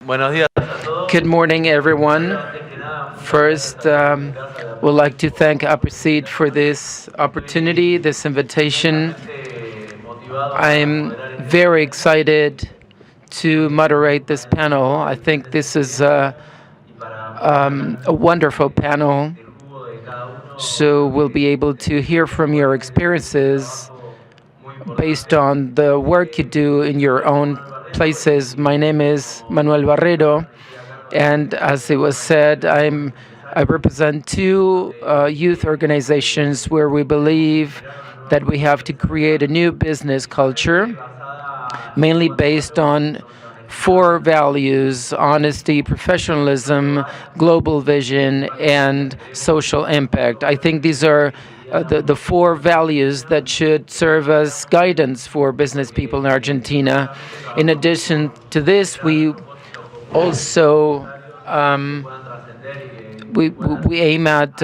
Buenos días a todos. Good morning, everyone. Antes que nada, muchas gracias First, por invitarse a la would like to presentación. thank Approceed for this opportunity, this invitation. Inmensamente motivado para I'm moderar este very panel. excited to moderate this panel. I think this is a wonderful panel, El jugo de cada uno so we'll be able to hear from your experiences muy importante. based on the work you do in your own places. My name is Manuel Barrero, and as it was said, I represent two youth organizations where we believe that we have to create a new business culture, mainly based on four values: honesty, professionalism, global vision, and social impact. I think these are the four values that should serve as guidance for business people in Argentina. In addition to this, we also we aim at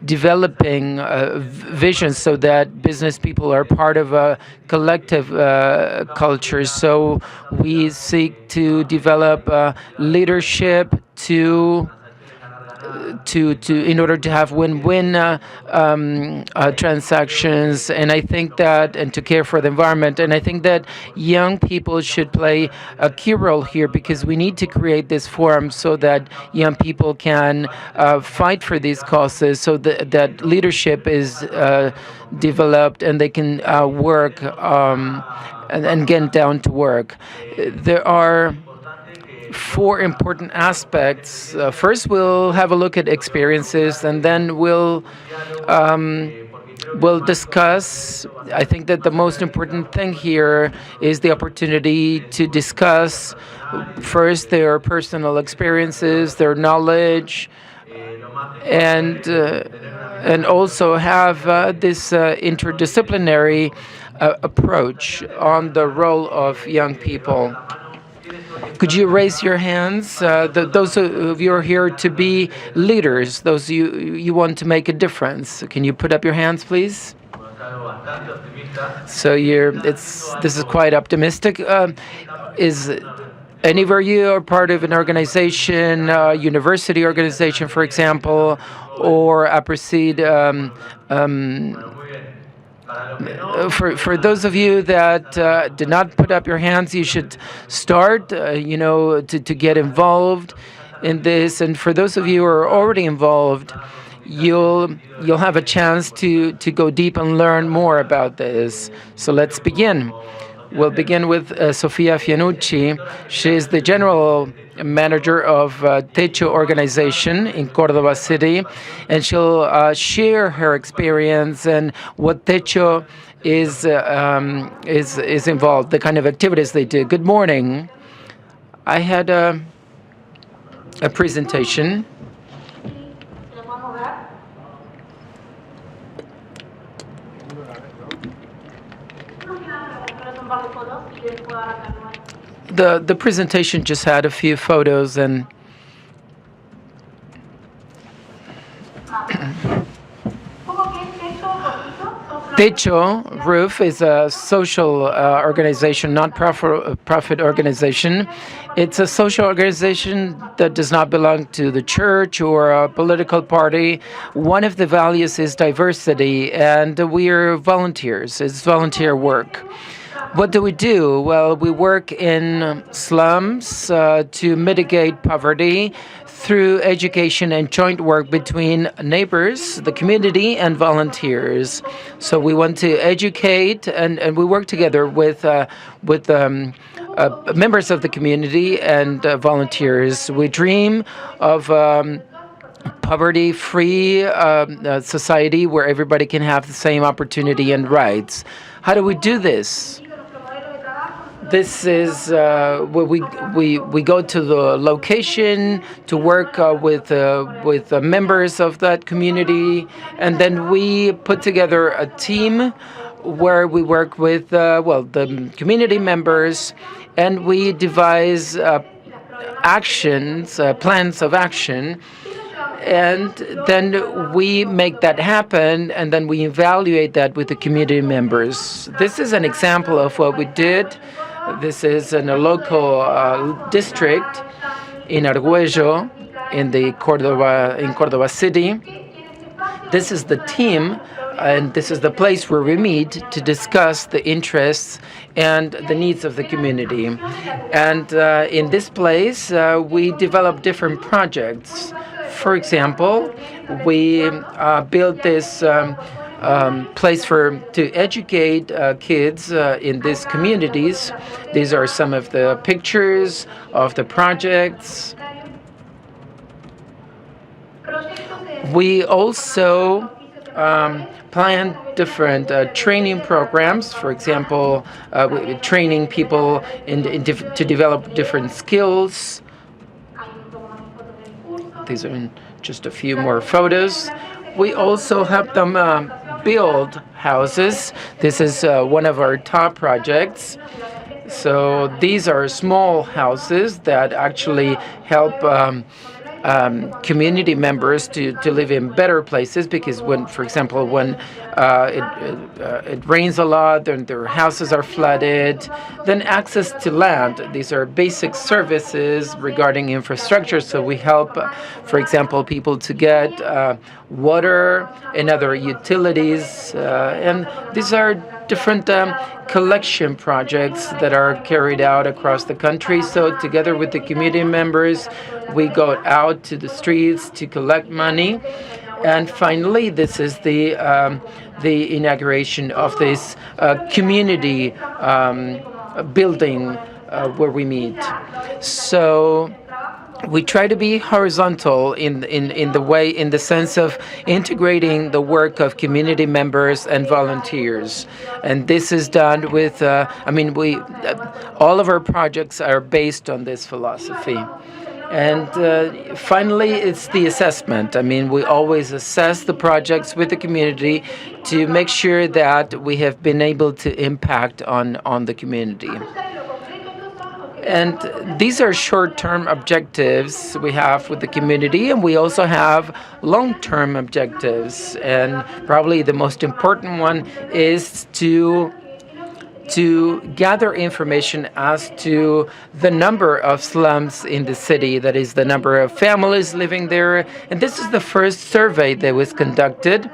developing vision so that business people are part of a collective culture. So we seek to develop leadership to in order to have win-win transactions, and I think that, and to care for the environment, and I think that young people should play a key role here, because we need to create this forum so that young people can fight for these causes, so that leadership is developed and they can work and get down to work. There are four important aspects. First, we'll have a look at experiences, and then we'll discuss. I think that the most important thing here is the opportunity to discuss first their personal experiences, their knowledge, and also have this interdisciplinary approach on the role of young people. Could you raise your hands? Those of you who are here to be leaders, those you want to make a difference. Can you put up your hands, please? So this is quite optimistic. Is any of you are part of an organization, university organization, for example, or a proceed? For those of you that did not put up your hands, you should start, to get involved in this. And for those of you who are already involved, you'll have a chance to go deep and learn more about this. So let's begin. We'll begin with Sofia Fianucci. She is the general manager of Techo organization in Córdoba City, and she'll share her experience and what Techo is involved, the kind of activities they do. Good morning. I had a presentation. The presentation just had a few photos, and Techo Roof is a social organization, non-profit organization. It's a social organization that does not belong to the church or a political party. One of the values is diversity, and we are volunteers. It's volunteer work. What do we do? Well, we work in slums to mitigate poverty through education and joint work between neighbors, the community, and volunteers. So we want to educate, and we work together with members of the community and volunteers. We dream of poverty-free society where everybody can have the same opportunity and rights. How do we do this? This is where we go to the location to work with members of that community, and then we put together a team where we work with the community members, and we devise plans of action. And then we make that happen, and then we evaluate that with the community members. This is an example of what we did. This is in a local district, in Argüello, in Córdoba City. This is the team, and this is the place where we meet to discuss the interests and the needs of the community. And in this place, we develop different projects. For example, we built this place to educate kids in these communities. These are some of the pictures of the projects. We also plan different training programs. For example, training people to develop different skills. These are just a few more photos. We also help them build houses. This is one of our top projects. So these are small houses that actually help community members to live in better places, because when, for example, when it rains a lot, then their houses are flooded. Then access to land. These are basic services regarding infrastructure. So we help, for example, people to get water and other utilities. And these are different collection projects that are carried out across the country. So together with the community members, we go out to the streets to collect money. And finally, this is the inauguration of this community building where we meet. So we try to be horizontal in the sense of integrating the work of community members and volunteers, and this is done with. All of our projects are based on this philosophy. And finally, it's the assessment. We always assess the projects with the community to make sure that we have been able to impact on the community. And these are short-term objectives we have with the community, and we also have long-term objectives. And probably the most important one is to gather information as to the number of slums in the city, that is, the number of families living there. And this is the first survey that was conducted.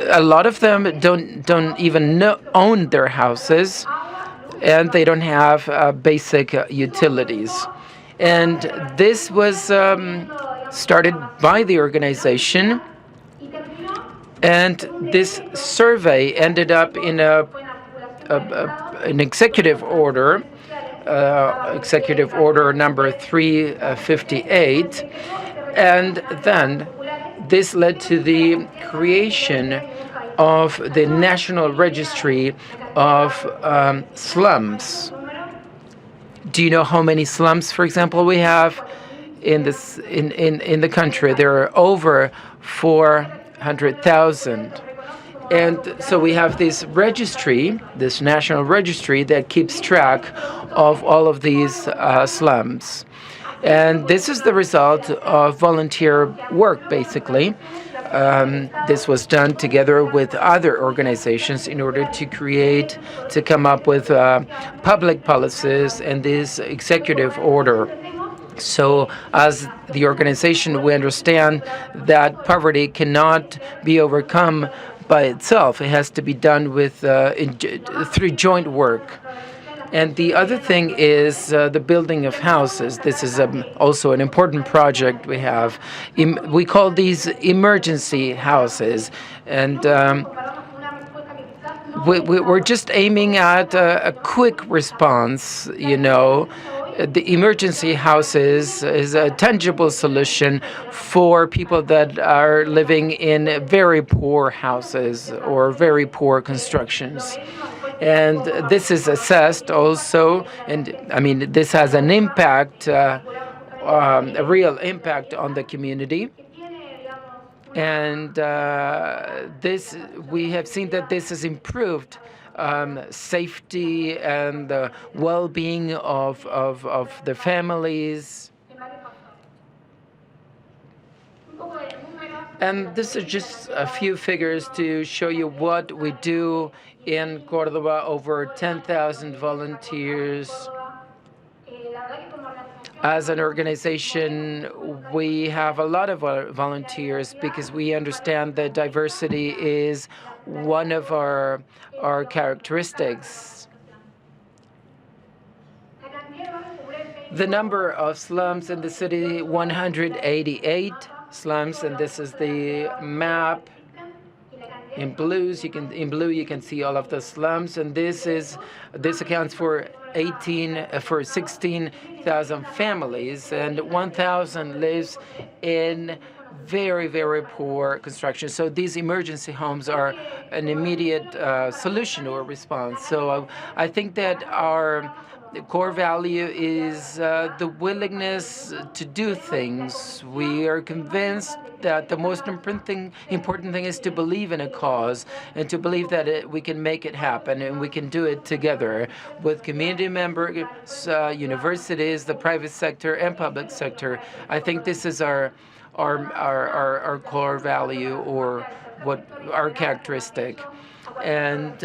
A lot of them don't even own their houses, and they don't have basic utilities. And this was started by the organization. And this survey ended up in an executive order, executive order number 358, and then this led to the creation of the National Registry of Slums. Do you know how many slums, for example, we have in the country? There are over 400,000. And so we have this registry, this national registry, that keeps track of all of these slums. And this is the result of volunteer work, basically. This was done together with other organizations in order to come up with public policies and this executive order. So as the organization, we understand that poverty cannot be overcome by itself. It has to be done with through joint work. And the other thing is the building of houses. This is also an important project we have. We call these emergency houses. And we're just aiming at a quick response, The emergency houses is a tangible solution for people that are living in very poor houses or very poor constructions. And this is assessed also, and this has an impact, a real impact on the community. And we have seen that this has improved safety and the well-being of the families. And this is just a few figures to show you what we do in Cordoba. Over 10,000 volunteers. As an organization, we have a lot of volunteers because we understand that diversity is one of our characteristics. The number of slums in the city, 188 slums, and this is the map. In blue, you can see all of the slums, and this accounts for 16,000 families, and 1,000 lives in very, very poor construction. So these emergency homes are an immediate solution or response. So I think that our core value is the willingness to do things. We are convinced that the most important thing is to believe in a cause and to believe that we can make it happen and we can do it together with community members, universities, the private sector, and public sector. I think this is our core value, or what our characteristic. And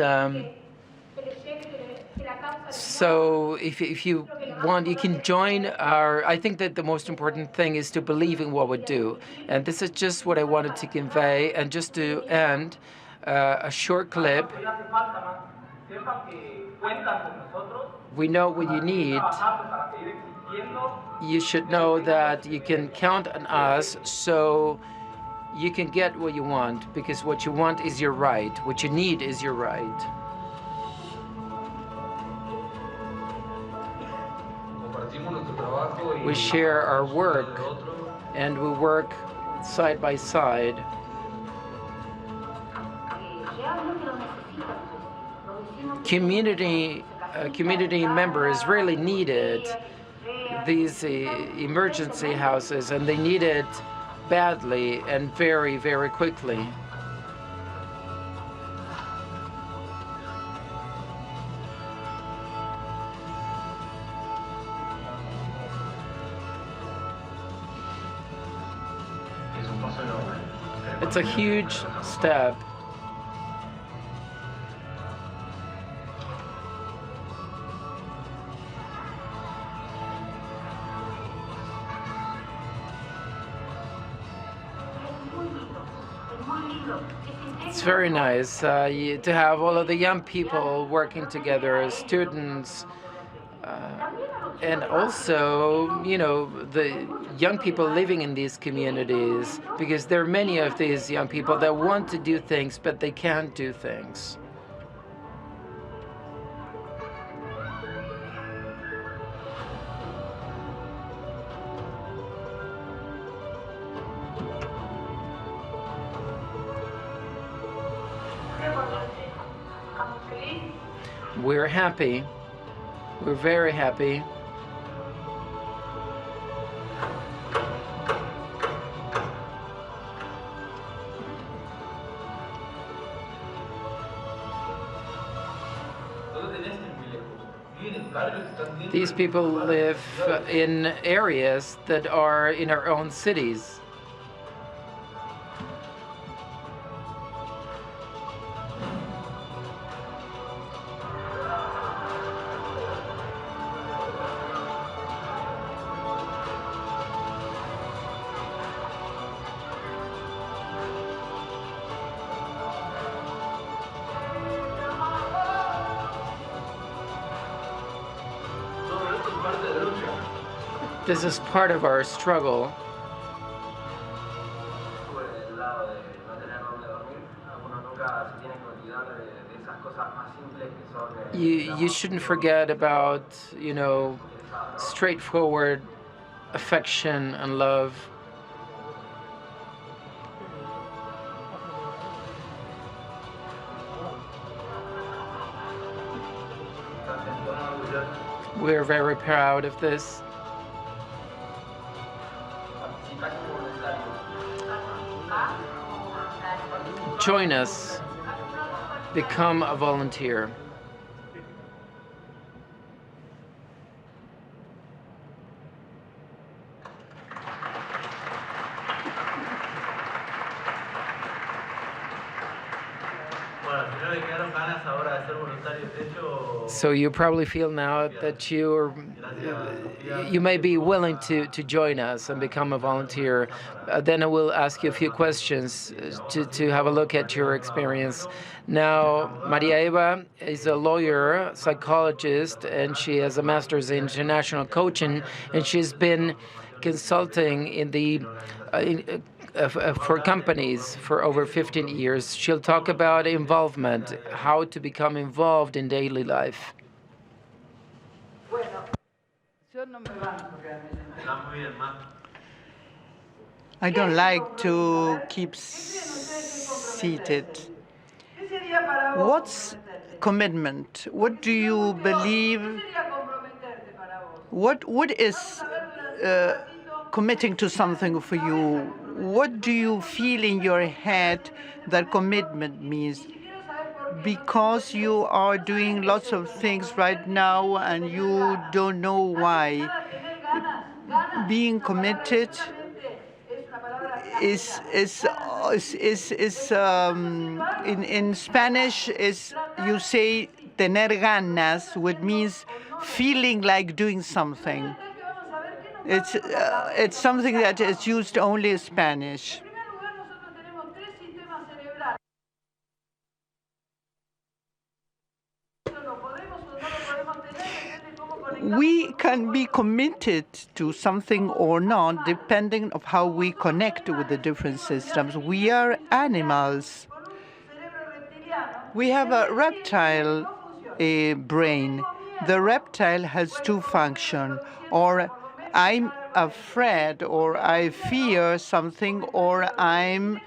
so if you want, you can join our. I think that the most important thing is to believe in what we do. And this is just what I wanted to convey. And just to end, a short clip. We know what you need. You should know that you can count on us, so you can get what you want, because what you want is your right. What you need is your right. We share our work, and we work side by side. Community members really needed these emergency houses, and they need it badly and very, very quickly. It's a huge step. It's very nice to have all of the young people working together as students. And also, the young people living in these communities, because there are many of these young people that want to do things, but they can't do things. We're happy. We're very happy. These people live in areas that are in our own cities. This is part of our struggle. You shouldn't forget about, straightforward affection and love. We're very proud of this. Join us. Become a volunteer. Bueno, si no le quedaron ganas ahora de ser voluntario, de hecho, So you probably feel now that you may be willing to join us and become a volunteer. Then I will ask you a few questions to have a look at your experience. Now, Maria Eva is a lawyer, psychologist, and she has a master's in international coaching, and she's been consulting in the for companies for over 15 years. She'll talk about involvement, how to become involved in daily life. I don't like to keep seated. What's commitment? What do you believe? What is committing to something for you? What do you feel in your head that commitment means? Because you are doing lots of things right now and you don't know why. Being committed in Spanish is, you say tener ganas, which means feeling like doing something. It's something that is used only in Spanish. We can be committed to something or not, depending on how we connect with the different systems. We are animals. We have a reptile brain. The reptile has two functions, or I'm afraid, or I fear something, or I'm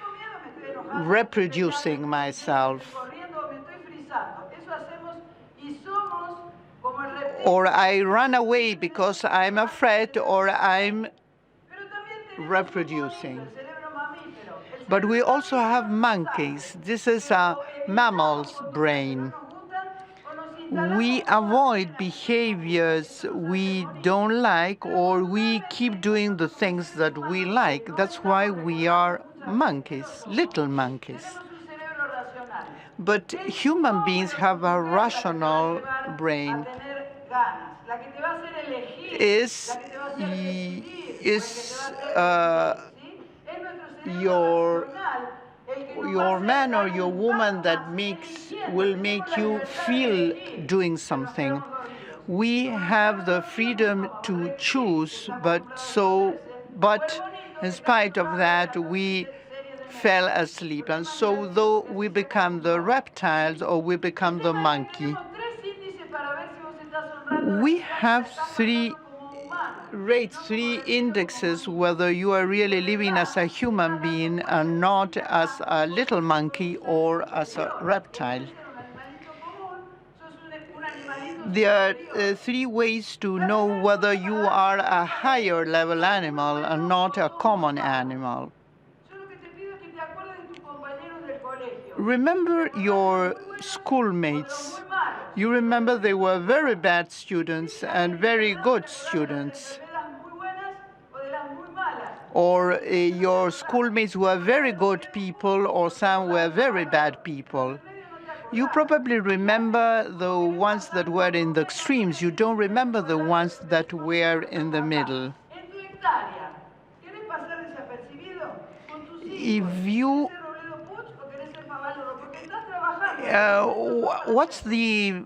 reproducing myself. Or I run away because I'm afraid, or I'm reproducing. But we also have monkeys. This is a mammal's brain. We avoid behaviors we don't like, or we keep doing the things that we like. That's why we are monkeys, little monkeys. But human beings have a rational brain. Your man or your woman that will make you feel doing something. We have the freedom to choose, but in spite of that, we fell asleep. And so though we become the reptiles or we become the monkey, we have three indexes whether you are really living as a human being and not as a little monkey or as a reptile. There are three ways to know whether you are a higher level animal and not a common animal. Remember your schoolmates. You remember they were very bad students and very good students. Or your schoolmates were very good people, or some were very bad people. You probably remember the ones that were in the extremes. You don't remember the ones that were in the middle. What's the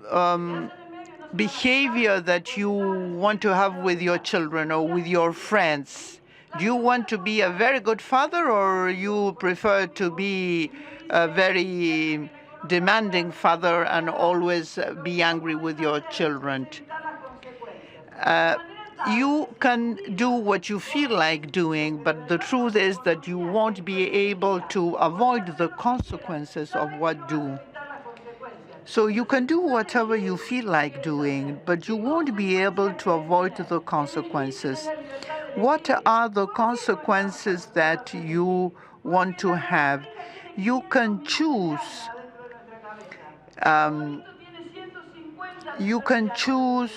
behavior that you want to have with your children or with your friends? Do you want to be a very good father, or you prefer to be a very demanding father and always be angry with your children? You can do what you feel like doing, but the truth is that you won't be able to avoid the consequences of what you do. So you can do whatever you feel like doing, but you won't be able to avoid the consequences. What are the consequences that you want to have? You can choose. You can choose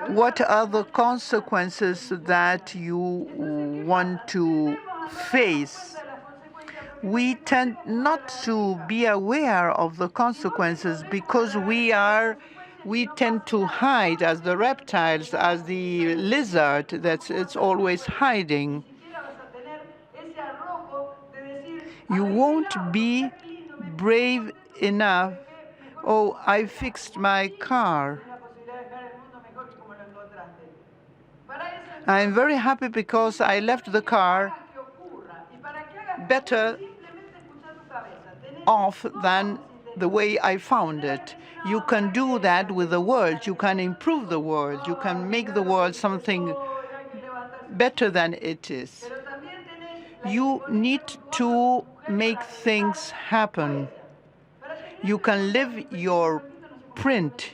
what are the consequences that you want to face. we tend not to be aware of the consequences because we tend to hide as the reptiles, as the lizard that's it's always hiding. You won't be brave enough. Oh, I fixed my car. I'm very happy because I left the car better off than the way I found it. You can do that with the world. You can improve the world. You can make the world something better than it is. You need to make things happen. You can live your print.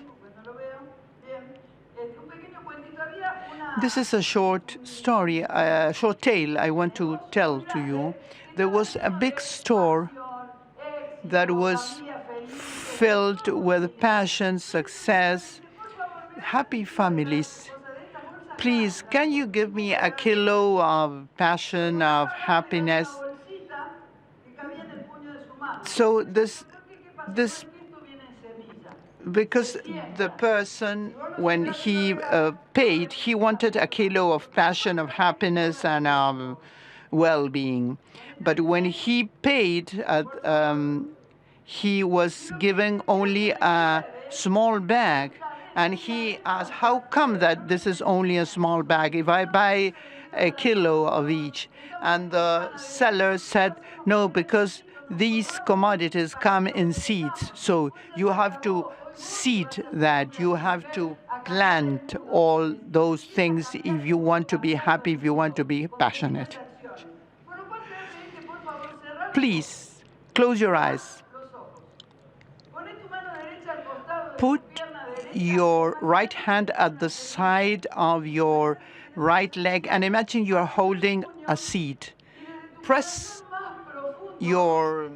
This is a short story, a short tale I want to tell to you. There was a big store that was filled with passion, success, happy families. Please, can you give me a kilo of passion, of happiness? So this because the person, when he paid, he wanted a kilo of passion, of happiness, and well-being. But when he paid, he was given only a small bag. And he asked, how come that this is only a small bag if I buy a kilo of each? And the seller said, no, because these commodities come in seeds. So you have to seed that. You have to plant all those things if you want to be happy, if you want to be passionate. Please, close your eyes. Put your right hand at the side of your right leg and imagine you are holding a seed. Press your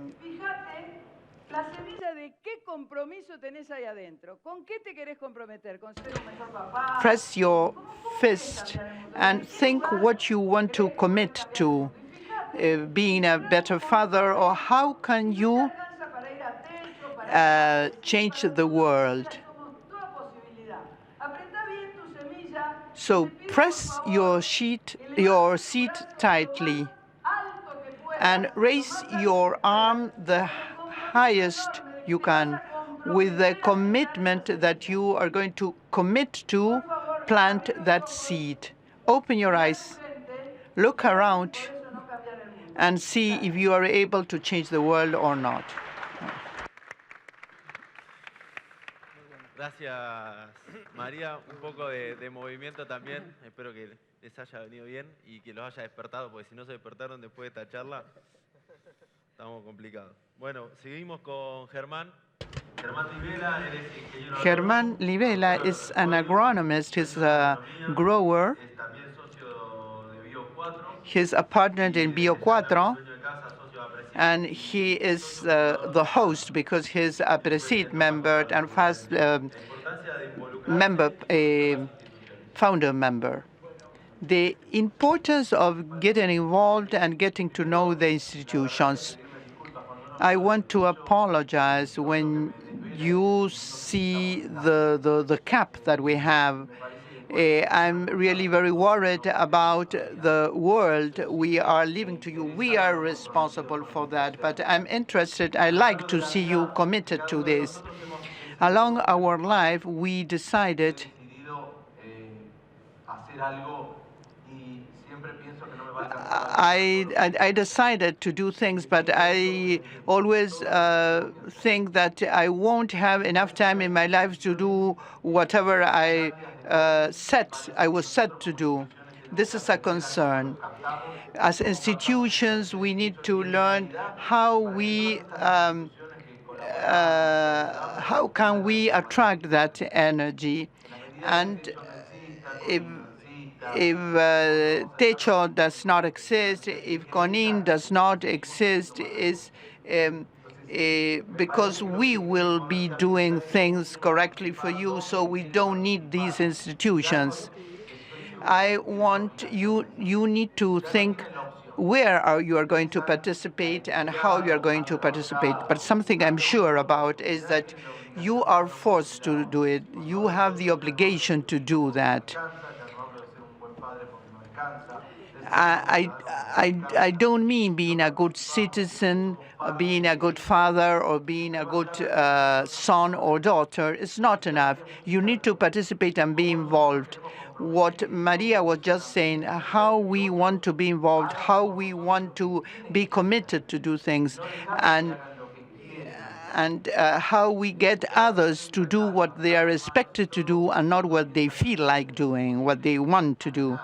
press your fist and think what you want to commit to, being a better father, or how can you change the world. So press your seat tightly and raise your arm the highest you can with the commitment that you are going to commit to plant that seed. Open your eyes, look around, and see if you are able to change the world or not. Gracias, María. Un poco de movimiento también. Espero que les haya venido bien y que los haya despertado, porque si no se despertaron después de esta charla, estamos complicados. Bueno, seguimos con Germán. Germán Livela is an agronomist. He's a grower. He's a partner in Bio4, and he is the host because he's a Presid member and founder member. The importance of getting involved and getting to know the institutions. I want to apologize when you see the cap that we have. I'm really very worried about the world we are leaving to you. We are responsible for that, but I'm interested. I like to see you committed to this. Along our life, we decided I decided to do things, but I always think that I won't have enough time in my life to do whatever I was set to do. This is a concern. As institutions, we need to learn how can we attract that energy, and if Techo does not exist, if CONIN does not exist, is because we will be doing things correctly for you, so we don't need these institutions. I want you need to think where you are going to participate and how you are going to participate. But something I'm sure about is that you are forced to do it. You have the obligation to do that. I don't mean being a good citizen, being a good father, or being a good son or daughter. It's not enough. You need to participate and be involved. What Maria was just saying, how we want to be involved, how we want to be committed to do things, and how we get others to do what they are expected to do and not what they feel like doing, what they want to do.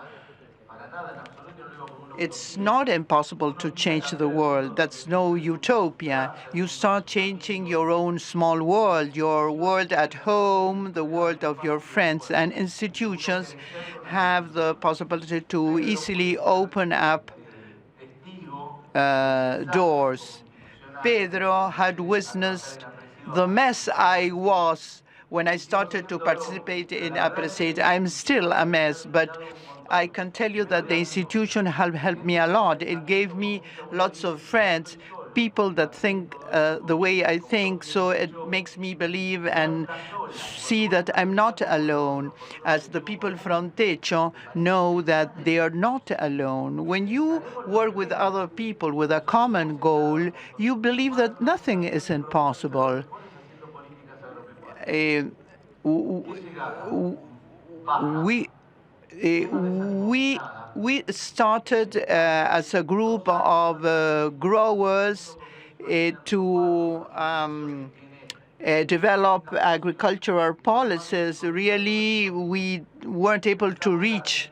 It's not impossible to change the world. That's no utopia. You start changing your own small world, your world at home, the world of your friends, and institutions have the possibility to easily open up doors. Pedro had witnessed the mess I was when I started to participate in Appreciate. I'm still a mess, but I can tell you that the institution helped me a lot. It gave me lots of friends, people that think the way I think, so it makes me believe and see that I'm not alone, as the people from Techo know that they are not alone. When you work with other people with a common goal, you believe that nothing is impossible. We we started as a group of growers to develop agricultural policies. Really, we weren't able to reach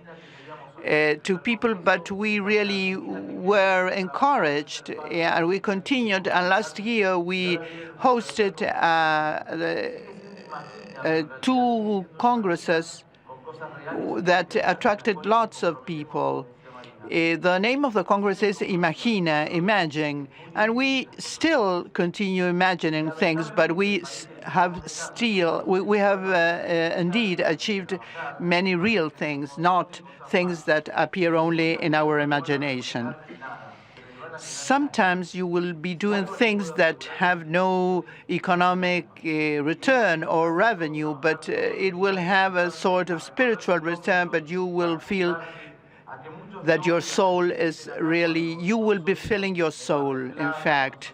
to people, but we really were encouraged, and we continued. And last year, we hosted 2 congresses that attracted lots of people. The name of the Congress is Imagina, Imagine, and we still continue imagining things, but we have indeed achieved many real things, not things that appear only in our imagination. Sometimes you will be doing things that have no economic return or revenue, but it will have a sort of spiritual return, but you will feel that your soul is really, you will be filling your soul, in fact.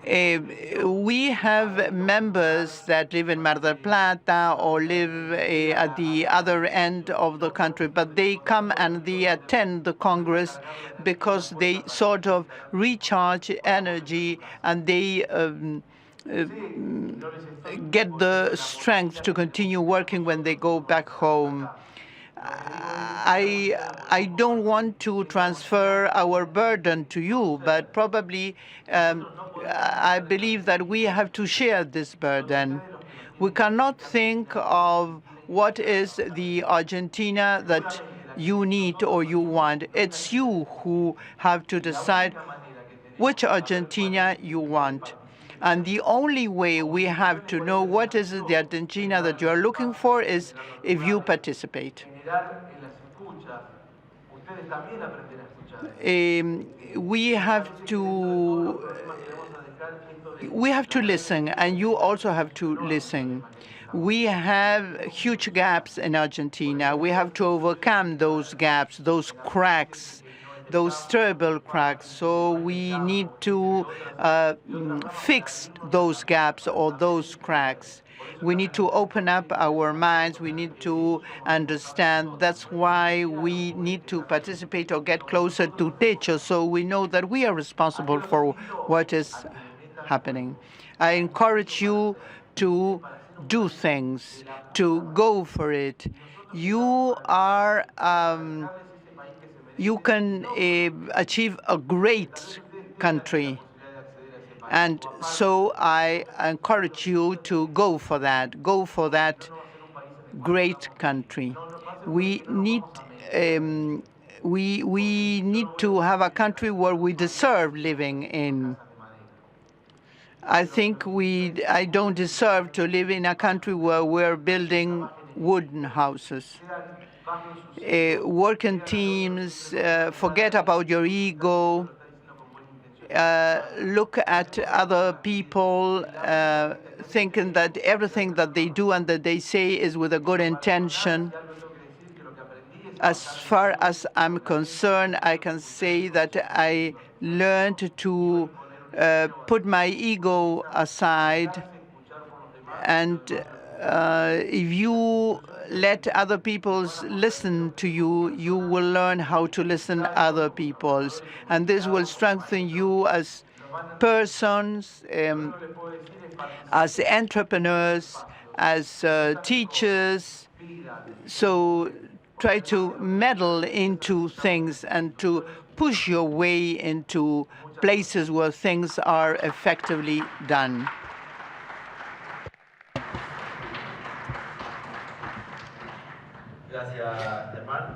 We have members that live in Mar del Plata or live at the other end of the country, but they come and they attend the Congress because they sort of recharge energy and they get the strength to continue working when they go back home. I don't want to transfer our burden to you, but probably I believe that we have to share this burden. We cannot think of what is the Argentina that you need or you want. It's you who have to decide which Argentina you want. And the only way we have to know what is the Argentina that you are looking for is if you participate. We have to listen, and you also have to listen. We have huge gaps in Argentina. We have to overcome those gaps, those cracks, those terrible cracks. So we need to fix those gaps or those cracks. We need to open up our minds. We need to understand. That's why we need to participate or get closer to Techo, so we know that we are responsible for what is happening. I encourage you to do things, to go for it. You are, you can achieve a great country. And so I encourage you to go for that great country. We need we need to have a country where we deserve living in. I think I don't deserve to live in a country where we're building wooden houses. work in teams, forget about your ego, look at other people, thinking that everything that they do and that they say is with a good intention. As far as I'm concerned, I can say that I learned to put my ego aside, and if you let other people's listen to you, you will learn how to listen other people's, and this will strengthen you as persons, as entrepreneurs, as teachers. So try to meddle into things and to push your way into places where things are effectively done.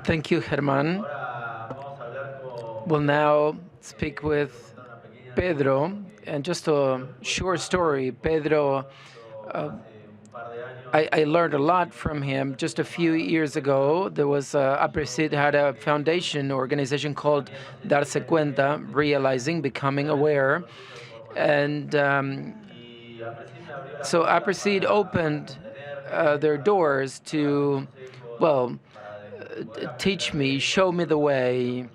Thank you, Germán. We'll now speak with Pedro. And just a short story, Pedro, I learned a lot from him. Just a few years ago, there was APRESID had a foundation organization called Darse Cuenta, Realizing, Becoming Aware. And so APRESID opened their doors to, well, teach me, show me the way.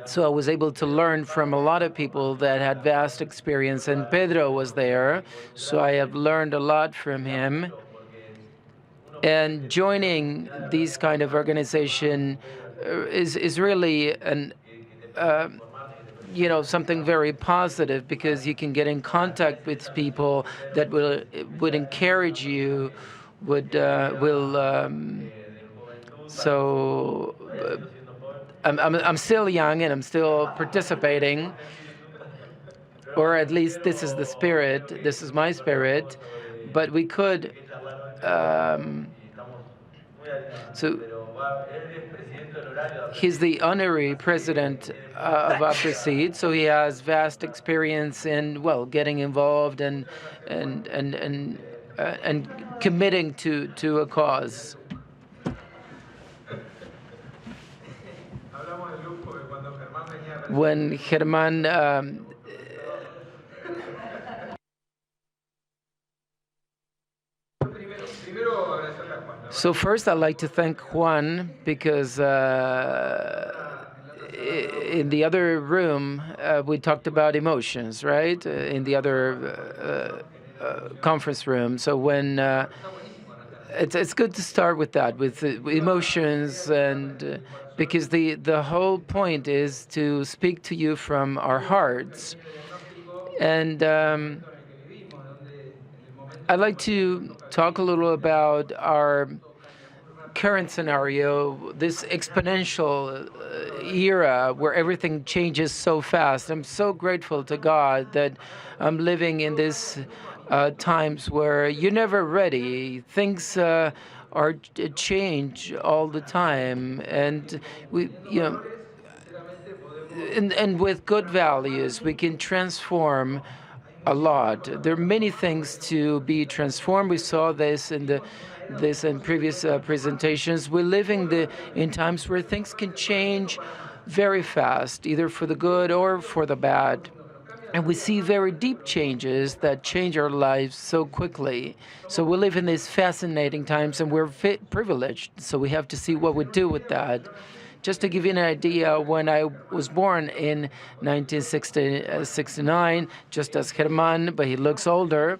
So I was able to learn from a lot of people that had vast experience, and Pedro was there, so I have learned a lot from him. And joining these kind of organization is really an something very positive, because you can get in contact with people that would encourage you, so I'm still young and I'm still participating, or at least this is the spirit. This is my spirit, but we could. So he's the honorary president of APRESID, so he has vast experience in getting involved and committing to a cause. When Germán so first, I'd like to thank Juan, because in the other room we talked about emotions, right? In the other conference room. So when it's good to start with that, with emotions, and because the whole point is to speak to you from our hearts. And I'd like to talk a little about our current scenario, this exponential era where everything changes so fast. I'm so grateful to God that I'm living in this times where you're never ready. Things are change all the time, and and with good values, we can transform a lot. There are many things to be transformed. We saw this in previous presentations. We're living in times where things can change very fast, either for the good or for the bad. And we see very deep changes that change our lives so quickly. So we live in these fascinating times, and we're privileged. So we have to see what we do with that. Just to give you an idea, when I was born in 1969, just as Germán, but he looks older,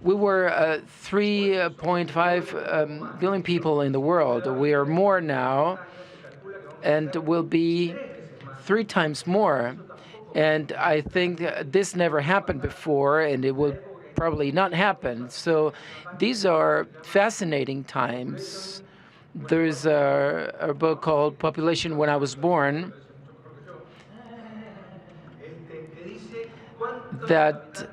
we were 3.5 billion people in the world. We are more now, and will be 3 times more. And I think this never happened before, and it will probably not happen. So these are fascinating times. There's a book called Population When I Was Born that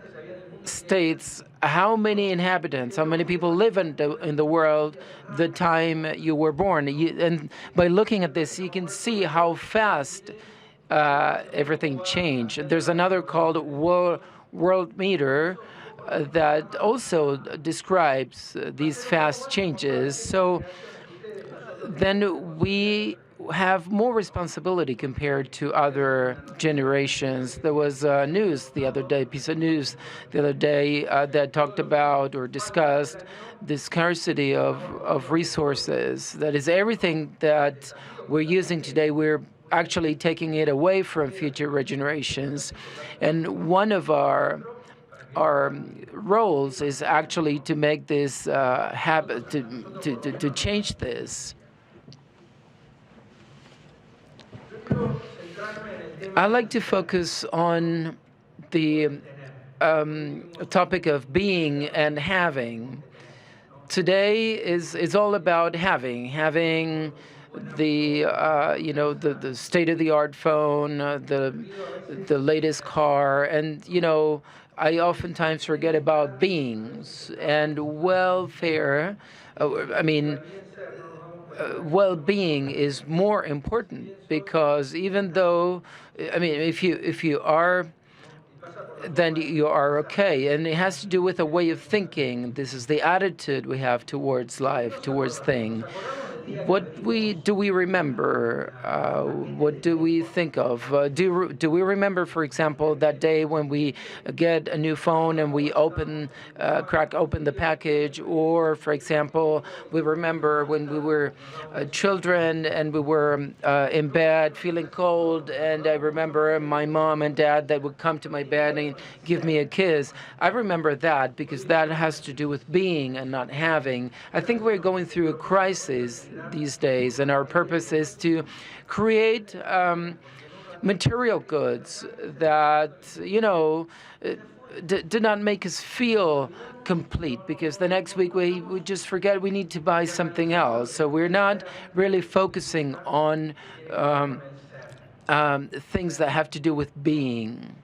states how many inhabitants, how many people live in the world the time you were born. And by looking at this, you can see how fast everything changed. There's another called World Meter that also describes these fast changes. So then we have more responsibility compared to other generations. There was news the other day, piece of news the other day that talked about or discussed the scarcity of resources. That is, everything that we're using today, we're actually taking it away from future generations. And one of our roles is actually to make this habit, to change this. I like to focus on the topic of being and having. Today is all about having the the state-of-the-art phone, the latest car, and I oftentimes forget about beings and welfare. Well-being is more important, because even though, if you are, then you are okay, and it has to do with a way of thinking. This is the attitude we have towards life, towards things. What do we remember? What do we think of? Do we remember, for example, that day when we get a new phone and we crack open the package? Or, for example, we remember when we were children and we were in bed feeling cold, and I remember my mom and dad that would come to my bed and give me a kiss. I remember that because that has to do with being and not having. I think we're going through a crisis these days, and our purpose is to create material goods that do not make us feel complete, because the next week we just forget we need to buy something else. So we're not really focusing on things that have to do with being.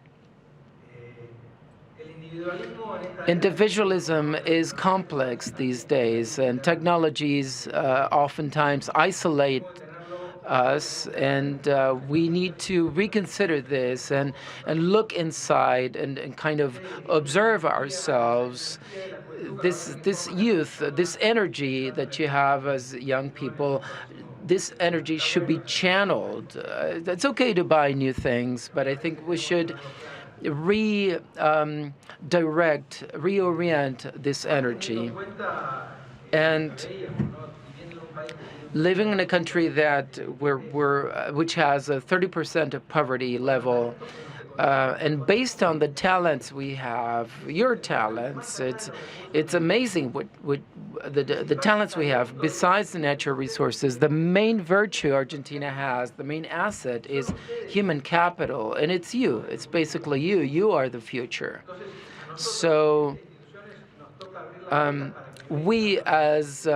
Individualism is complex these days, and technologies oftentimes isolate us, and we need to reconsider this and look inside and kind of observe ourselves. This youth, this energy that you have as young people, this energy should be channeled. It's okay to buy new things, but I think we should reorient this energy. And living in a country which has a 30% of poverty level, and based on the talents we have, your talents, it's amazing what the talents we have. Besides the natural resources, the main virtue Argentina has, the main asset, is human capital, and it's you. It's basically you. You are the future. So we as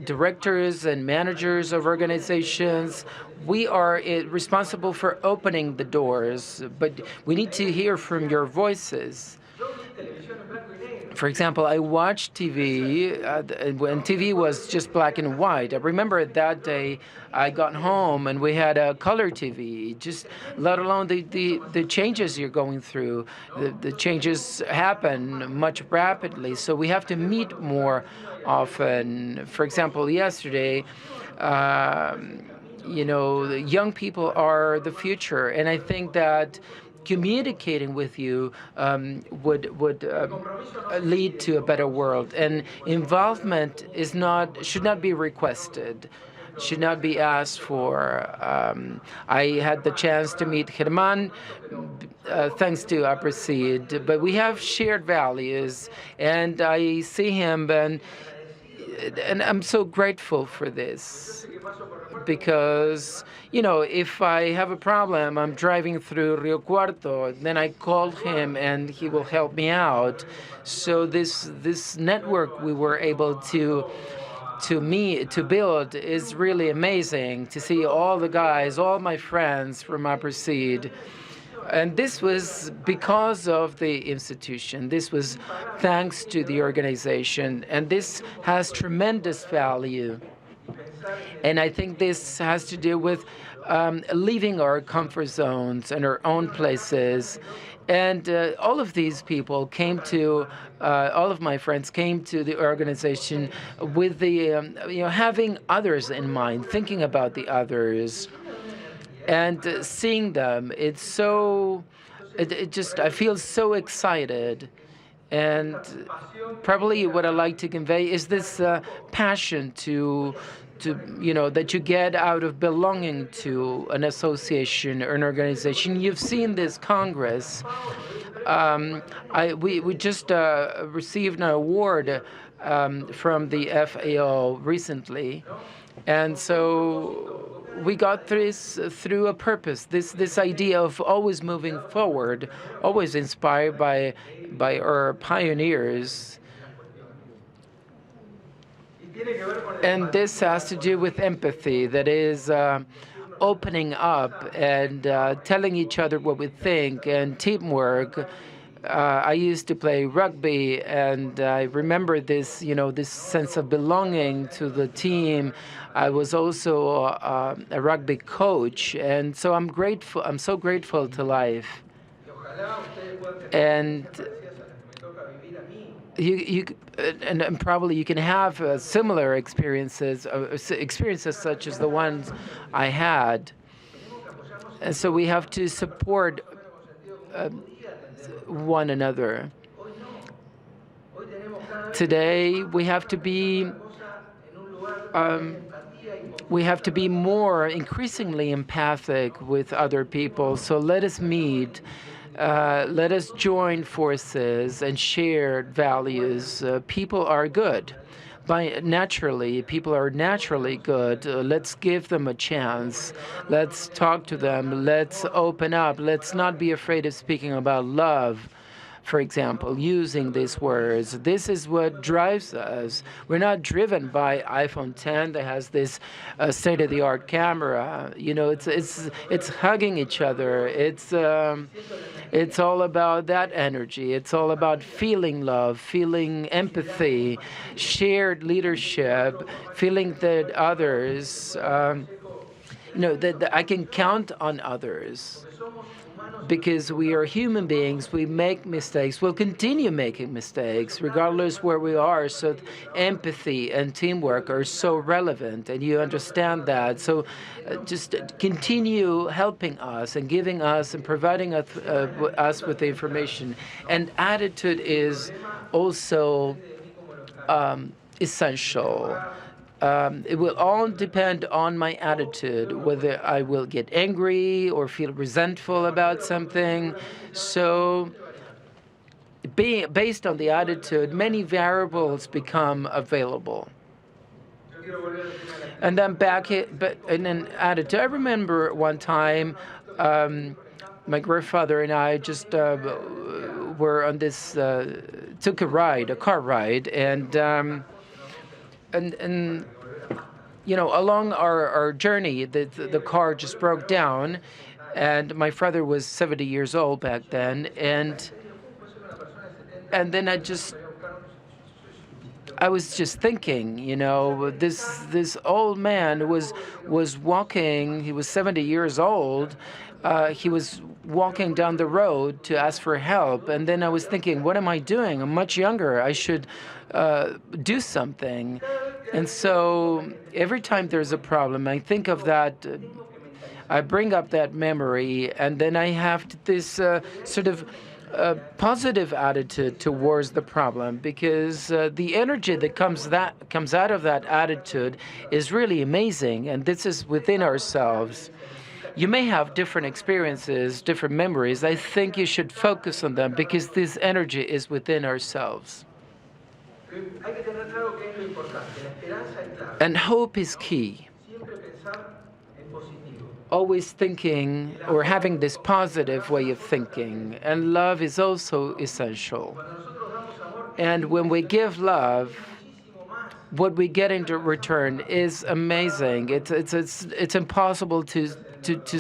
directors and managers of organizations, we are responsible for opening the doors, but we need to hear from your voices. For example, I watched TV when TV was just black and white. I remember that day I got home and we had a color TV, just let alone the changes you're going through. The changes happen much rapidly, so we have to meet more often. For example, yesterday, the young people are the future, and I think that communicating with you would lead to a better world. And involvement should not be requested, should not be asked for. I had the chance to meet Germán thanks to Aprecid, but we have shared values, and I see him, and I'm so grateful for this, because if I have a problem, I'm driving through Rio Cuarto, then I call him and he will help me out. So this network we were able to build is really amazing, to see all the guys, all my friends from Aprecid. And this was because of the institution. This was thanks to the organization. And this has tremendous value. And I think this has to do with leaving our comfort zones and our own places. And all of these people came to, all of my friends came to the organization with the, having others in mind, thinking about the others, and seeing them. It's so, it just, I feel so excited. And probably what I like to convey is this passion to that you get out of belonging to an association or an organization. You've seen this Congress. We just received an award from the FAO recently, and so we got this through a purpose. This idea of always moving forward, always inspired by our pioneers. And this has to do with empathy, that is opening up and telling each other what we think, and teamwork. I used to play rugby, and I remember this, this sense of belonging to the team. I was also a rugby coach, and so I'm grateful. I'm so grateful to life. And and probably you can have similar experiences such as the ones I had. And so we have to support one another. Today we have to be more increasingly empathic with other people. So let us meet. Let us join forces and share values. People are good. People are naturally good. Let's give them a chance. Let's talk to them. Let's open up. Let's not be afraid of speaking about love, for example, using these words. This is what drives us. We're not driven by iPhone 10 that has this state-of-the-art camera. It's hugging each other. It's all about that energy. It's all about feeling love, feeling empathy, shared leadership, feeling that others, that I can count on others. Because we are human beings, we make mistakes. We'll continue making mistakes, regardless where we are. So empathy and teamwork are so relevant, and you understand that. So just continue helping us and giving us and providing us with the information. And attitude is also essential. It will all depend on my attitude, whether I will get angry or feel resentful about something. So based on the attitude, many variables become available. And then in an attitude, I remember one time my grandfather and I just were on this, took a car ride, and along our journey, the car just broke down, and my father was 70 years old back then, and then I was just thinking, this old man was walking. He was 70 years old. He was walking down the road to ask for help, and then I was thinking, what am I doing? I'm much younger. I should do something. And so every time there's a problem, I think of that. I bring up that memory, and then I have this sort of positive attitude towards the problem, because the energy that comes out of that attitude is really amazing, and this is within ourselves. You may have different experiences, different memories. I think you should focus on them, because this energy is within ourselves. And hope is key. Always thinking or having this positive way of thinking. And love is also essential. And when we give love, what we get in return is amazing. It's impossible to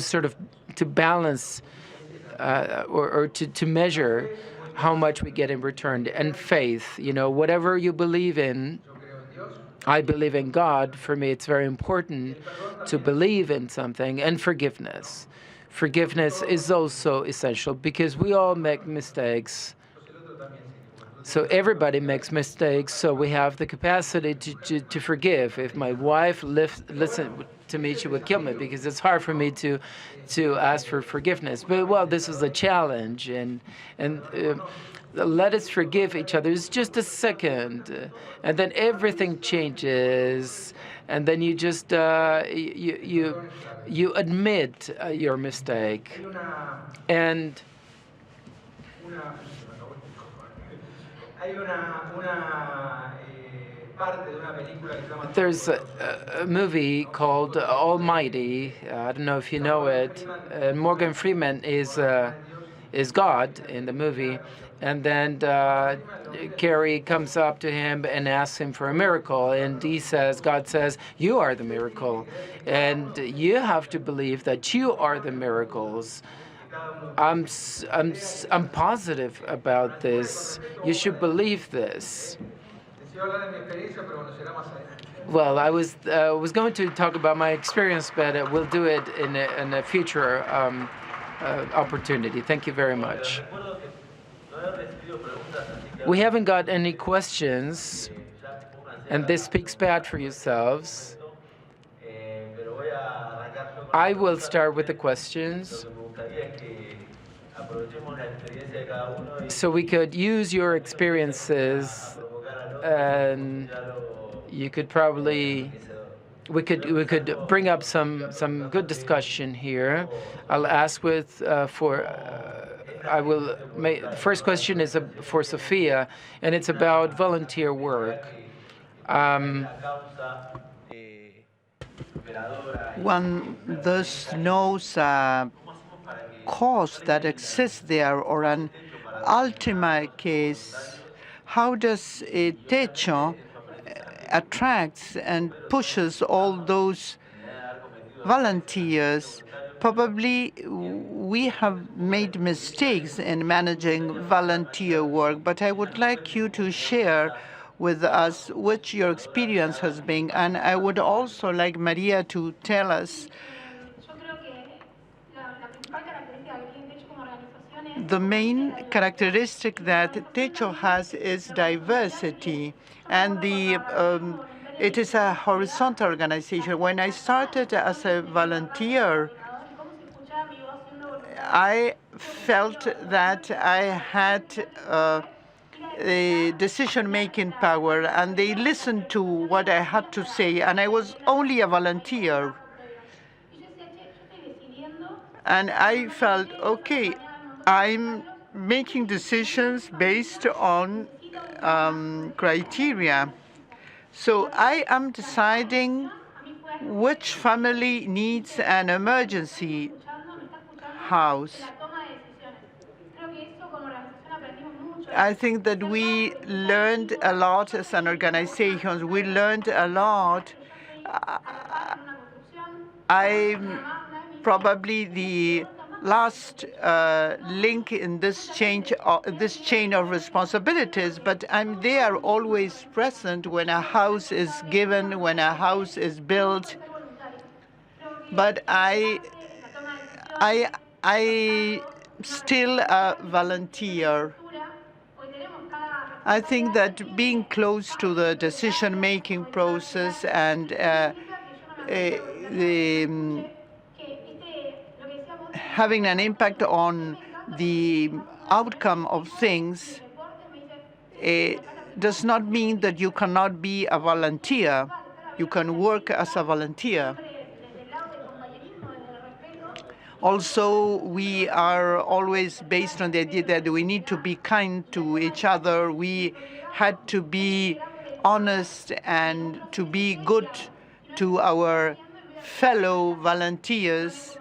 sort of to balance or to measure how much we get in return. And faith, whatever you believe in, I believe in God. For me, it's very important to believe in something. And forgiveness. Forgiveness is also essential because we all make mistakes. So everybody makes mistakes, so we have the capacity to forgive. If my wife listened to me, she would kill me because it's hard for me to ask for forgiveness. But, well, this is a challenge, and let us forgive each other. It's just a second, and then everything changes, and then you just you admit your mistake, and there's a movie called Almighty. I don't know if you know it. Morgan Freeman is God in the movie, and then Carrie comes up to him and asks him for a miracle, and God says, "You are the miracle, and you have to believe that you are the miracles." I'm positive about this. You should believe this. Well, I was going to talk about my experience, but we'll do it in a future opportunity. Thank you very much. We haven't got any questions, and this speaks bad for yourselves. I will start with the questions. So we could use your experiences, and you could probably we could bring up some good discussion here. I'll ask I will make the first question is for Sophia, and it's about volunteer work. When there's no cause that exists there or an ultimate case, how does a techo attracts and pushes all those volunteers? Probably we have made mistakes in managing volunteer work, but I would like you to share with us what your experience has been. And I would also like Maria to tell us the main characteristic that Techo has is diversity, and it is a horizontal organization. When I started as a volunteer, I felt that I had a decision-making power, and they listened to what I had to say, and I was only a volunteer. And I felt, okay, I'm making decisions based on criteria. So I am deciding which family needs an emergency house. I think that we learned a lot as an organization. We learned a lot. I'm probably the last link in this chain of responsibilities, but I'm there, always present when a house is given, when a house is built. But I still a volunteer. I think that being close to the decision-making process and having an impact on the outcome of things does not mean that you cannot be a volunteer. You can work as a volunteer. Also, we are always based on the idea that we need to be kind to each other. We had to be honest and to be good to our fellow volunteers,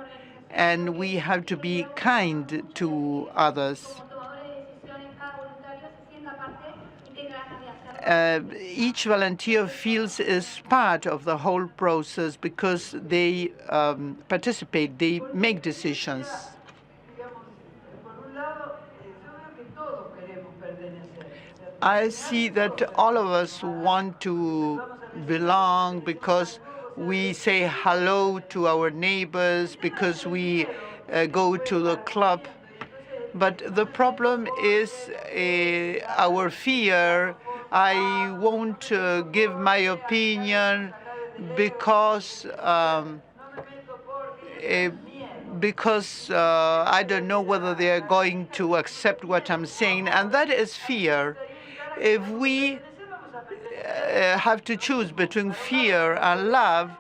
and we have to be kind to others. Each volunteer feels is part of the whole process because they participate, they make decisions. I see that all of us want to belong, because we say hello to our neighbors, because we go to the club. But the problem is our fear. I won't give my opinion because I don't know whether they are going to accept what I'm saying, and that is fear. If we have to choose between fear and love,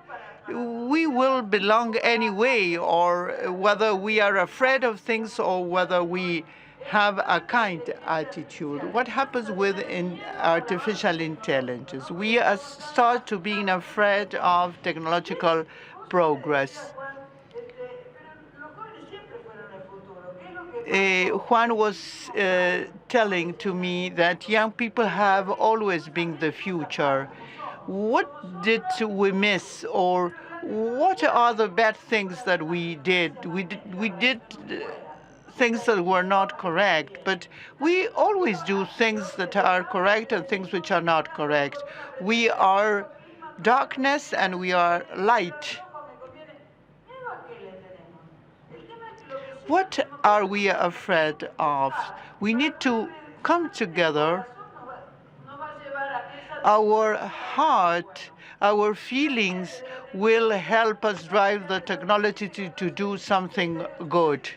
we will belong anyway, or whether we are afraid of things or whether we have a kind attitude. What happens with artificial intelligence? We start to being afraid of technological progress. Juan was telling to me that young people have always been the future. What did we miss, or what are the bad things that we did? We did things that were not correct, but we always do things that are correct and things which are not correct. We are darkness and we are light. What are we afraid of? We need to come together. Our heart, our feelings will help us drive the technology to do something good.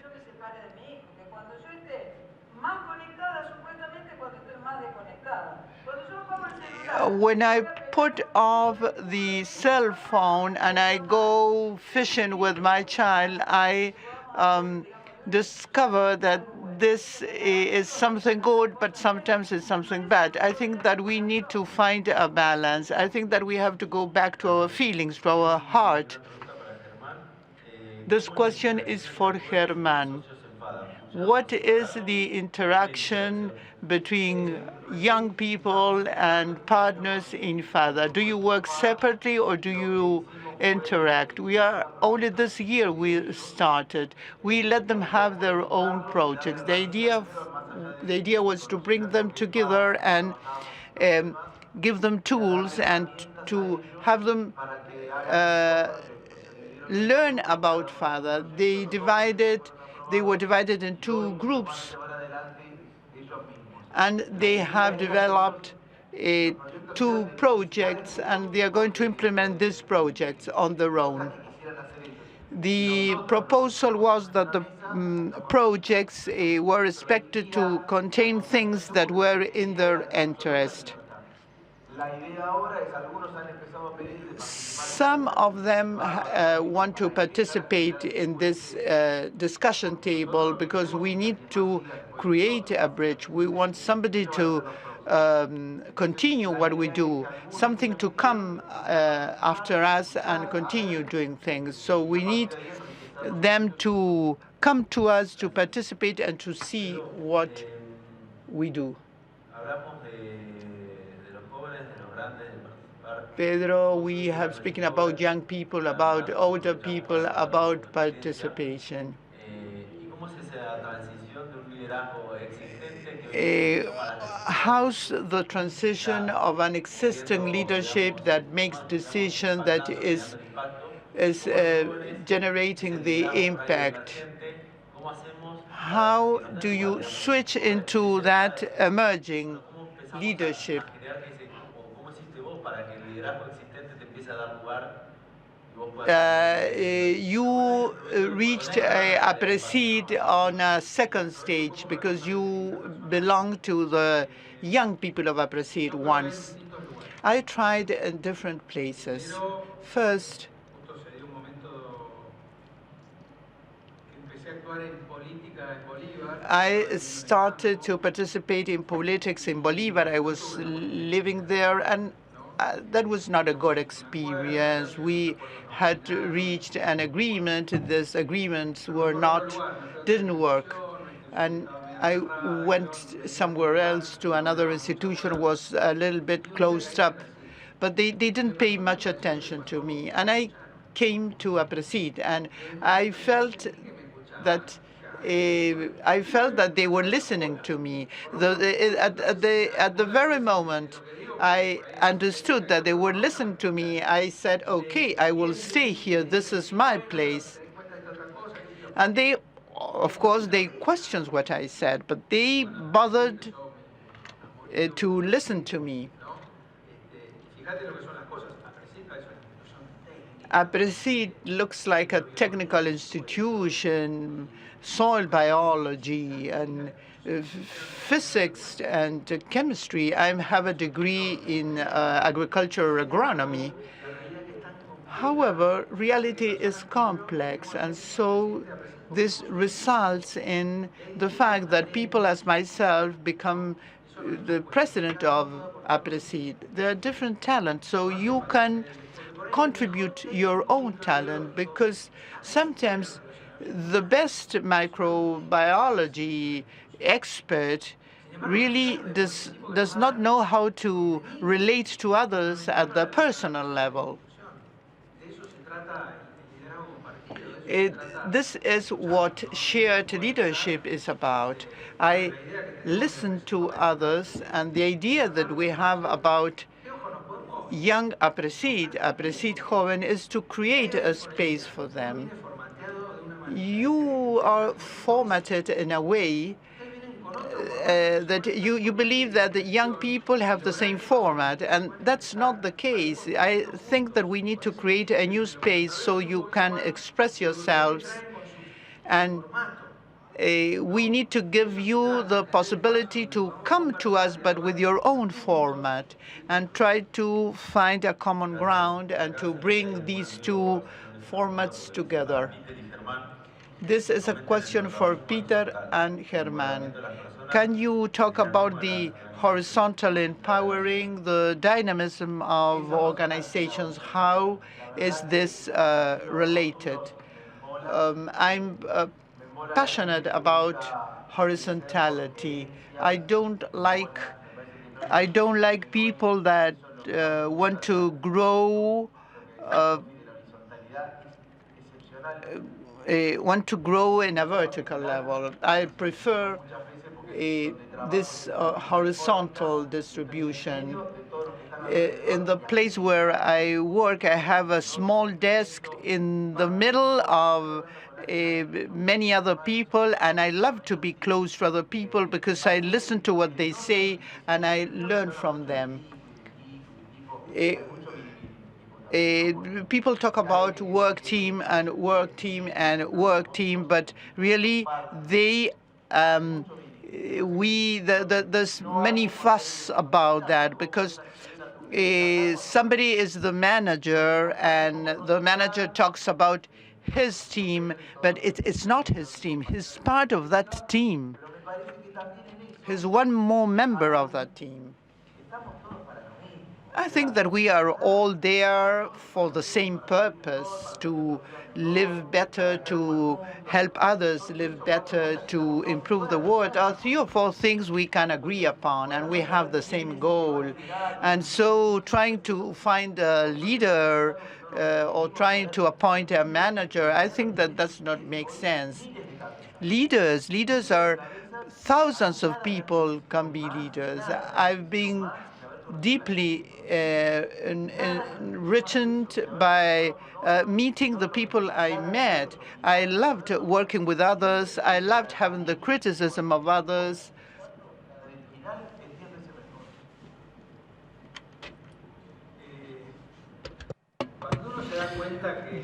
When I put off the cell phone and I go fishing with my child, I discover that this is something good, but sometimes it's something bad. I think that we need to find a balance. I think that we have to go back to our feelings, to our heart. This question is for Germán. What is the interaction between young people and partners in FADA? Do you work separately or do you interact? Only this year we started. We let them have their own projects. The idea was to bring them together and give them tools and to have them learn about FADA. They were divided in two groups, and they have developed two projects, and they are going to implement these projects on their own. The proposal was that the projects were expected to contain things that were in their interest. Some of them want to participate in this discussion table because we need to create a bridge. We want somebody to continue what we do, something to come after us and continue doing things. So we need them to come to us to participate and to see what we do. Pedro, we have spoken about young people, about older people, about participation. How's the transition of an existing leadership that makes decisions, that is generating the impact? How do you switch into that emerging leadership? You reached a proceed on a second stage because you belong to the young people of a proceed once. I tried in different places. First, I started to participate in politics in Bolívar. I was living there, and that was not a good experience. We had reached an agreement. These agreements didn't work. And I went somewhere else to another institution, was a little bit closed up. But they didn't pay much attention to me. And I came to APRESID, and I felt that they were listening to me. At the very moment I understood that they would listen to me. I said, okay, I will stay here. This is my place. And they, of course, they questioned what I said, but they bothered to listen to me. APRESID looks like a technical institution, soil biology and physics and chemistry. I have a degree in agricultural agronomy. However, reality is complex, and so this results in the fact that people as myself become the president of APRESID. There are different talents, so you can contribute your own talent, because sometimes the best microbiology expert really does not know how to relate to others at the personal level. This is what shared leadership is about. I listen to others, and the idea that we have about young APRESID jóvenes, is to create a space for them. You are formatted in a way that you believe that the young people have the same format, and that's not the case. I think that we need to create a new space so you can express yourselves, and we need to give you the possibility to come to us, but with your own format, and try to find a common ground and to bring these two formats together. This is a question for Peter and Herman. Can you talk about the horizontal empowering, the dynamism of organizations? How is this related? I'm passionate about horizontality. I don't like people that want to grow in a vertical level. I prefer this horizontal distribution. In the place where I work, I have a small desk in the middle of many other people, and I love to be close to other people because I listen to what they say and I learn from them. People talk about work team and work team and work team, but really they there's many fuss about that, because somebody is the manager and the manager talks about his team, but it's not his team. He's part of that team. He's one more member of that team. I think that we are all there for the same purpose, to live better, to help others live better, to improve the world. Are 3 or 4 things we can agree upon, and we have the same goal. And so trying to find a leader or trying to appoint a manager, I think that does not make sense. Leaders are thousands of people can be leaders. I've been deeply enriched by meeting the people I met. I loved working with others. I loved having the criticism of others.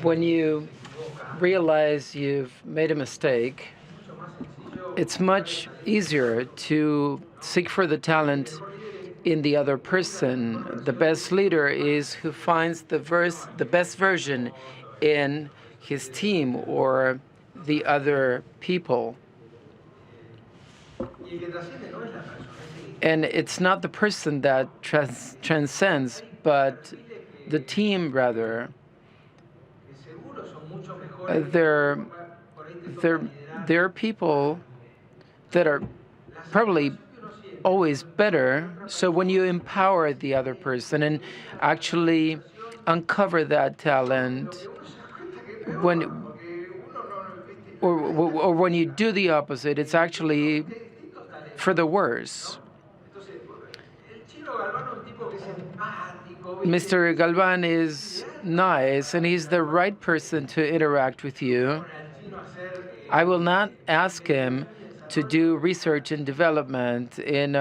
When you realize you've made a mistake, it's much easier to seek for the talent in the other person. The best leader is who finds the best version in his team or the other people. And it's not the person that transcends, but the team, rather. There are people that are probably always better. So when you empower the other person and actually uncover that talent, when you do the opposite, it's actually for the worse. Mr. Galvan is nice, and he's the right person to interact with you. I will not ask him to do research and development in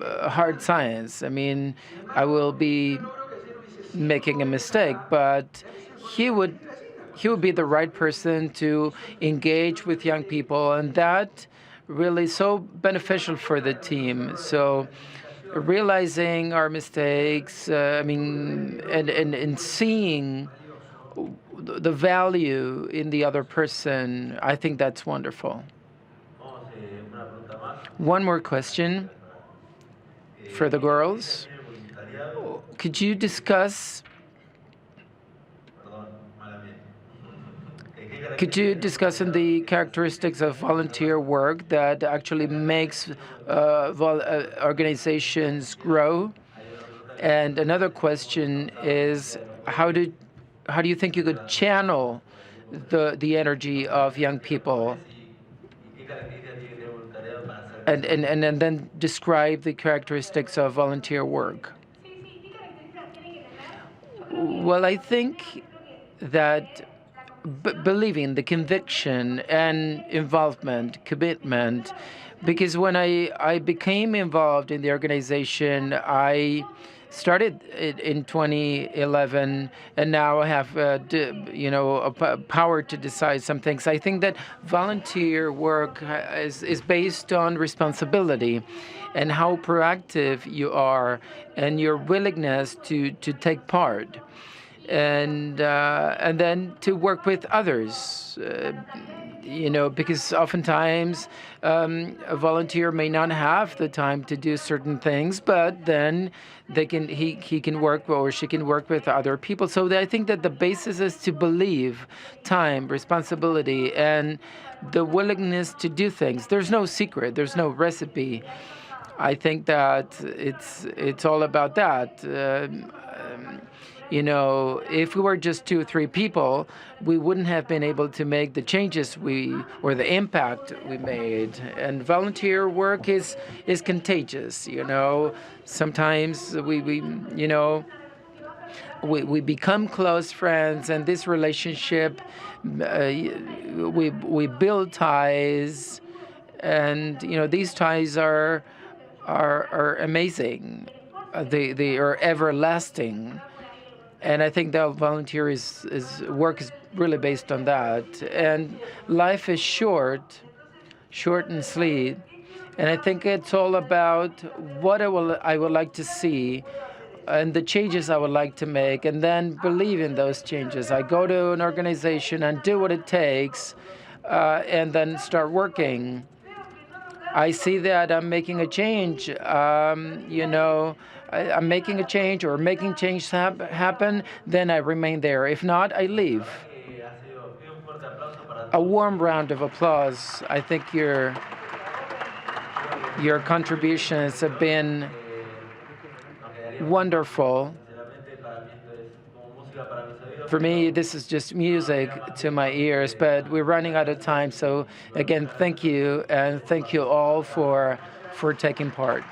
hard science. I mean, I will be making a mistake, but he would be the right person to engage with young people, and that really so beneficial for the team. So realizing our mistakes, and seeing the value in the other person, I think that's wonderful. One more question for the girls. Could you discuss in the characteristics of volunteer work that actually makes organizations grow? And another question is, how do you think you could channel the energy of young people? And then describe the characteristics of volunteer work. Well, I think that believing, the conviction and involvement, commitment, because when I became involved in the organization, I started in 2011, and now I have a power to decide some things. I think that volunteer work is based on responsibility and how proactive you are and your willingness to take part. And then to work with others, because oftentimes a volunteer may not have the time to do certain things, but then he can work, or she can work with other people. So I think that the basis is to believe, time, responsibility, and the willingness to do things. There's no secret. There's no recipe. I think that it's all about that. If we were just 2 or 3 people, we wouldn't have been able to make the changes or the impact we made. And volunteer work is contagious. Sometimes we become close friends, and this relationship, we build ties, and these ties are amazing. They are everlasting. And I think that volunteer work is really based on that. And life is short and sweet. And I think it's all about what I would like to see and the changes I would like to make, and then believe in those changes. I go to an organization and do what it takes, and then start working. I see that I'm making a change. I'm making a change or making change happen, then I remain there. If not, I leave. A warm round of applause. I think your contributions have been wonderful. For me, this is just music to my ears, but we're running out of time. So again, thank you, and thank you all for taking part.